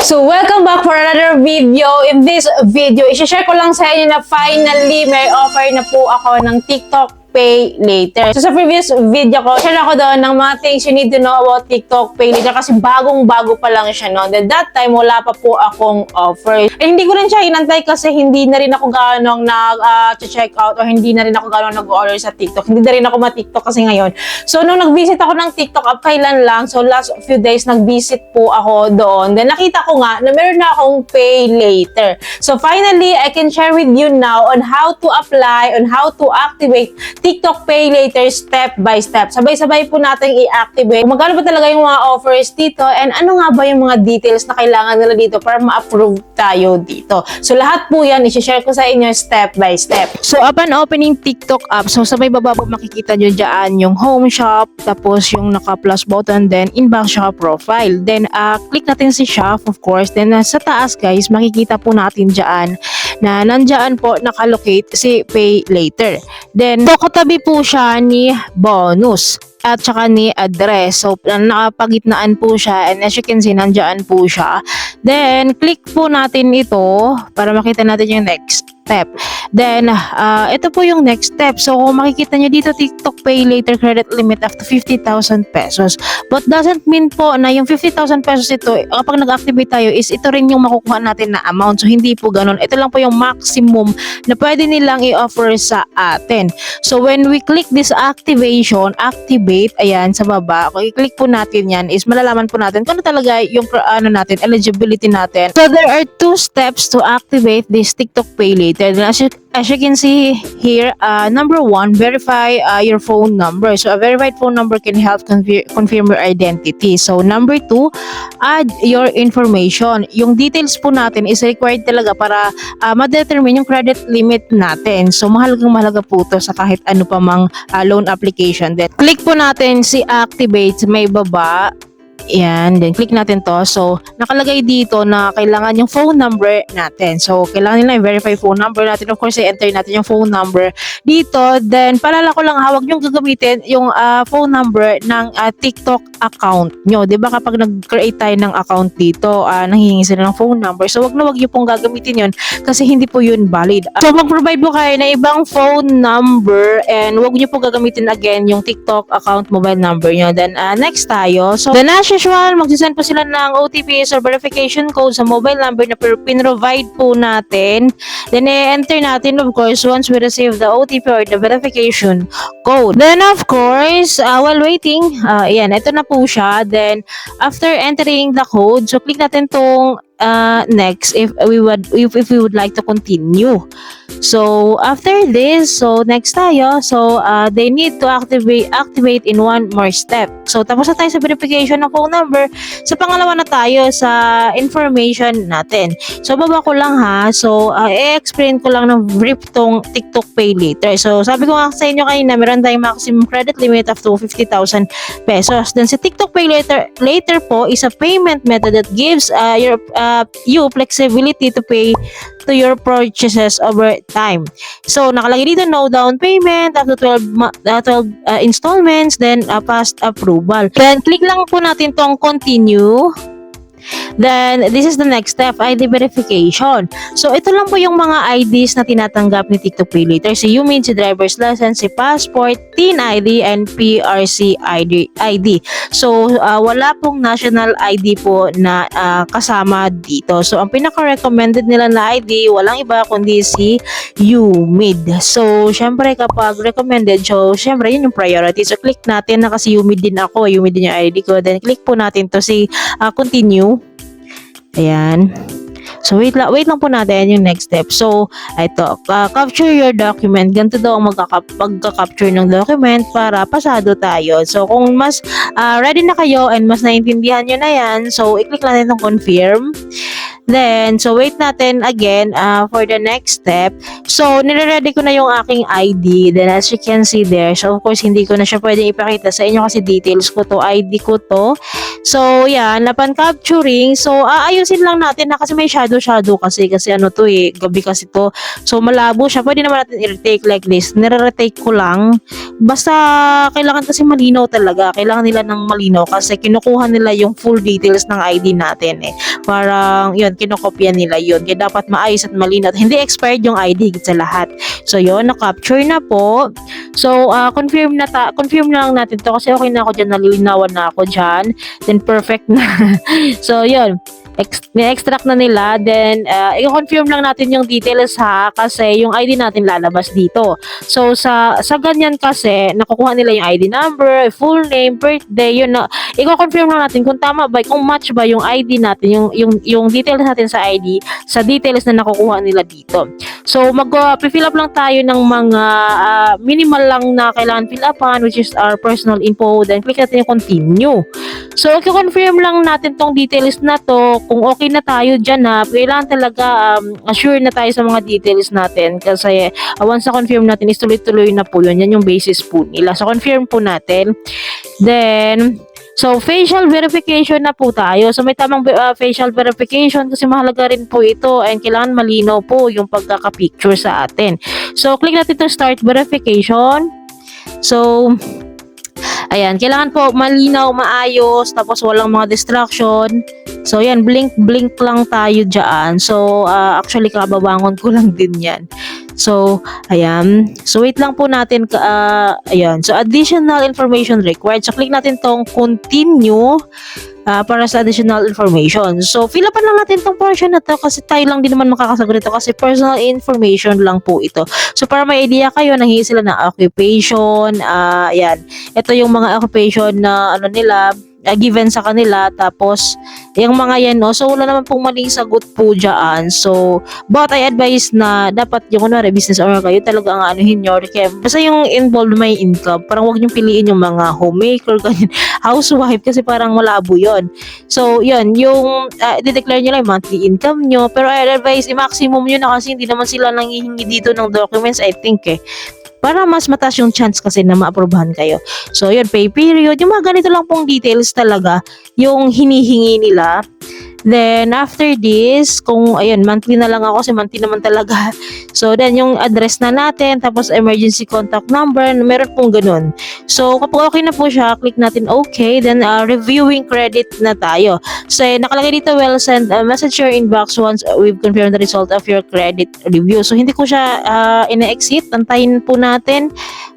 So, welcome back for another video. In this video, i-share ko lang sa inyo na finally may offer na po ako ng TikTok Pay Later. So, sa previous video ko, share ako doon ng mga things you need to know about TikTok Pay Later kasi bagong-bago pa lang siya, no? Then that time, wala pa po akong offer. Eh, hindi ko rin siya inantay kasi hindi na rin ako ganong nag-check out or hindi na rin ako ganong nag-order sa TikTok. Hindi na rin ako ma-TikTok kasi ngayon. So, nung nag-visit ako ng TikTok app, kailan lang? So, last few days, nag-visit po ako doon. Then, nakita ko nga na meron na akong Pay Later. So, finally, I can share with you now on how to apply, on how to activate TikTok Pay Later step by step. Sabay-sabay po natin i-activate. Magkano ba talaga yung mga offers dito and ano nga ba yung mga details na kailangan nila dito para ma-approve tayo dito. So, lahat po yan, i-share ko sa inyo step by step. So, upon opening TikTok app, so sabay baba po makikita nyo dyan yung home shop, tapos yung naka-plus button, then inbox shop profile. Then, click natin si shop, of course. Then, sa taas, guys, makikita po natin dyan na nandyan po nakalocate si Pay Later. Then, katabi po siya ni bonus at saka ni address. So, nakapagitnaan po siya and as you can see, nandyan po siya. Then, click po natin ito para makita natin yung next step. Then, ito po yung next step. So, kung makikita nyo dito, TikTok Pay Later credit limit up to 50,000 pesos. But doesn't mean po na yung 50,000 pesos ito, kapag nag-activate tayo, is ito rin yung makukuha natin na amount. So, hindi po ganun. Ito lang po yung maximum na pwede nilang i-offer sa atin. So, when we click this activation, activate, ayan, sa baba, kung i-click po natin yan, is malalaman po natin kung ano talaga yung natin, eligibility natin. So, there are two steps to activate this TikTok Pay Later. As you can see here, number one, verify your phone number. So, a verified phone number can help confirm your identity. So, number two, add your information. Yung details po natin is required talaga para ma-determine yung credit limit natin. So, mahalagang-mahalaga po to sa kahit ano pa mang loan application. Then, click po natin si activate sa may baba. Yan, then click natin to. So, nakalagay dito na kailangan yung phone number natin. So, kailangan nila i-verify phone number natin. Of course, i-enter natin yung phone number dito. Then, paalala ko lang, huwag nyo gagamitin yung phone number ng TikTok account nyo. Diba kapag nag-create tayo ng account dito, nanghihingi sila ng phone number. So, wag nyo pong gagamitin yun kasi hindi po yun valid. So, mag-provide po kayo na ibang phone number and wag nyo po gagamitin again yung TikTok account mobile number nyo. Then, next tayo. So, then, as usual, magsisend po sila ng OTPs or verification code sa mobile number na pin-provide po natin. Then, enter natin, of course, once we receive the OTP or the verification code. Then, of course, while waiting, yan, ito na po siya. Then, after entering the code, so click natin tong next if we would like to continue. So after this, so next tayo, so they need to activate in one more step. So tapos na tayo sa verification ng phone number. Sa pangalawa na tayo sa information natin. So baba ko lang ha. So i-explain ko lang ng brief tong TikTok Pay Later. So sabi ko nga sa inyo kanina, meron tayong maximum credit limit up to 50,000 pesos. Then sa TikTok Pay Later po is a payment method that gives you flexibility to pay to your purchases over time. So, nakalagay dito no down payment up to 12 installments, then past approval. Then, click lang po natin tong continue. Then, this is the next step, ID verification. So, ito lang po yung mga IDs na tinatanggap ni TikTok Pay Later. Si UMID, si driver's license, si passport, TIN ID, and PRC ID. So, wala pong national ID po na kasama dito. So, ang pinaka-recommended nila na ID, walang iba kundi si UMID. So, syempre kapag recommended, so, syempre yun yung priority. So, click natin na kasi UMID din ako. UMID din yung ID ko. Then, click po natin to si continue. Ayan. So, wait lang po natin yung next step. So, ito, capture your document. Ganito daw ang magka-capture ng document para pasado tayo. So, kung mas ready na kayo and mas naintindihan nyo na yan, so, i-click natin itong confirm. Then, so wait natin again for the next step. So, nire-ready ko na yung aking ID. Then, as you can see there, so of course, hindi ko na siya pwedeng ipakita sa inyo kasi details ko to, ID ko to. So, yan, upon capturing, so, aayusin lang natin na kasi may shadow kasi ano to eh, gabi kasi to. So, malabo siya. Pwede naman natin i-retake like this. Nire-retake ko lang. Basta, kailangan kasi malinaw talaga. Kailangan nila ng malinaw kasi kinukuha nila yung full details ng ID natin eh. Parang, yun, kinokopya nila yun. Kaya dapat maayos at malinaw. At hindi expired yung ID sa lahat. So, yun, na-capture na po. So, confirm na lang natin to kasi okay na ako dyan. Nalilinawan na ako dyan. Then, perfect na. So, yun. Ni-extract na nila. Then, i-confirm lang natin yung details ha. Kasi yung ID natin lalabas dito. So, sa ganyan kasi, nakukuha nila yung ID number, full name, birthday, yun na. I-confirm lang natin kung tama ba, kung match ba yung ID natin, yung details natin sa ID, sa details na nakukuha nila dito. So, mag-fill up lang tayo ng mga minimal lang na kailangan fill upan, which is our personal info. Then, click natin yung continue. So, i-confirm lang natin tong details na to. Kung okay na tayo dyan ha, kailangan talaga assure na tayo sa mga details natin. Kasi, once na confirm natin, is tuloy-tuloy na po yun. Yan yung basis po nila. So, confirm po natin. Then, so, facial verification na po tayo. So, may tamang facial verification kasi mahalaga rin po ito and kailangan malinaw po yung pagkaka-picture sa atin. So, click natin to start verification. So, ayan, kailangan po malinaw, maayos, tapos walang mga distraction. So, yan, blink lang tayo dyan. So, actually, kababangon ko lang din yan. So, ayan. So, wait lang po natin. Ayan. So, additional information required. So, click natin tong continue para sa additional information. So, fill upan lang natin tong portion na to kasi tayo lang din naman makakasagot ito kasi personal information lang po ito. So, para may idea kayo, nanghihingi sila ng occupation. Ayan. Ito yung mga occupation na ano nila, given sa kanila. Tapos, yung mga yan, no? So, wala naman pong maling sagot po dyan. So, but I advise na dapat yung kunwari, business owner kayo, talaga ang anuhin nyo. Kaya, basta yung involved may income, parang huwag nyo piliin yung mga homemaker, ganyan, housewife, kasi parang malabo yon. So, yun, yung, i-declare nyo lang yung monthly income nyo. Pero I advise, i-maximum nyo na kasi hindi naman sila nanghihingi dito ng documents, I think para mas mataas yung chance kasi na ma-aprobahan kayo. So, yun, pay period. Yung mga ganito lang pong details talaga yung hinihingi nila. Then, after this, kung, ayun, monthly na lang ako kasi monthly naman talaga. So, then, yung address na natin, tapos emergency contact number, meron pong ganun. So, kapag okay na po siya, click natin okay. Then, reviewing credit na tayo. So, nakalagay dito, well, send a message to your inbox once we've confirmed the result of your credit review. So, hindi ko siya ina-exit. Antayin po natin.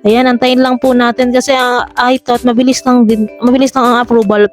Ayan, antayin lang po natin kasi I thought mabilis lang ang approval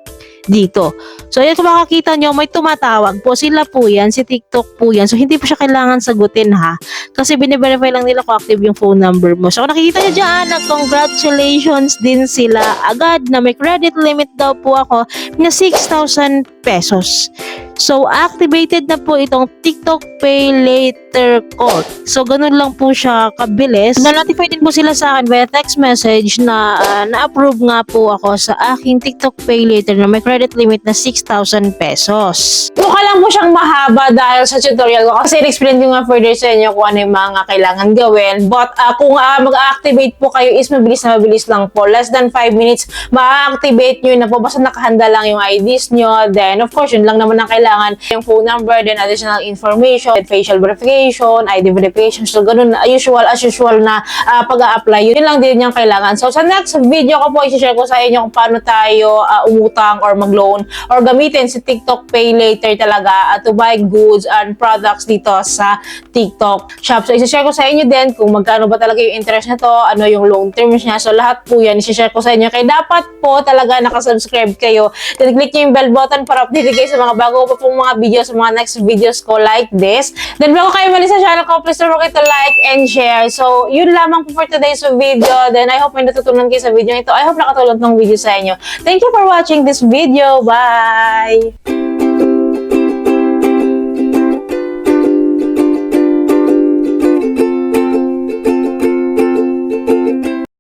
dito. So, ayan, kung makakita nyo, may tumatawag po. Sila po yan, si TikTok po yan. So, hindi po siya kailangan sagutin ha. Kasi bine-verify lang nila kung active yung phone number mo. So, kung nakikita nyo dyan, congratulations din sila agad na may credit limit daw po ako na 6,000 pesos. So, activated na po itong TikTok Pay Later code. So, ganun lang po siya kabilis. Na-notify din po sila sa akin via text message na na-approve nga po ako sa aking TikTok Pay Later na may credit limit na 6,000 pesos. Mukha lang po siyang mahaba dahil sa tutorial ko kasi explain ko nga further sa inyo kung ano yung mga kailangan gawin. But kung mag-activate po kayo is mabilis lang po. Less than 5 minutes, ma-activate nyo na po. Basta nakahanda lang yung IDs nyo. Then, of course, yun lang naman ang kailangan. Yung phone number, then additional information, facial verification, ID verification. So, ganun, as usual na pag-a-apply. Yun lang din yung kailangan. So, sa next video ko po, i-share ko sa inyo kung paano tayo umutang or mag-loan or gamitin si TikTok Pay Later talaga to buy goods and products dito sa TikTok shop. So, i-share ko sa inyo din kung magkano ba talaga yung interest nito, ano yung loan terms niya. So, lahat po yan, i-share ko sa inyo. Kaya dapat po talaga nakasubscribe kayo. Then, click nyo yung bell button para update kayo sa mga bago pa pong mga videos, sa mga next videos ko like this. Then, bago kayo mali sa channel ko, please don't forget to like and share. So, yun lamang po for today's video. Then, I hope may natutunan kayo sa video ito. I hope nakatulong tong video sa inyo. Thank you for watching this video. Bye!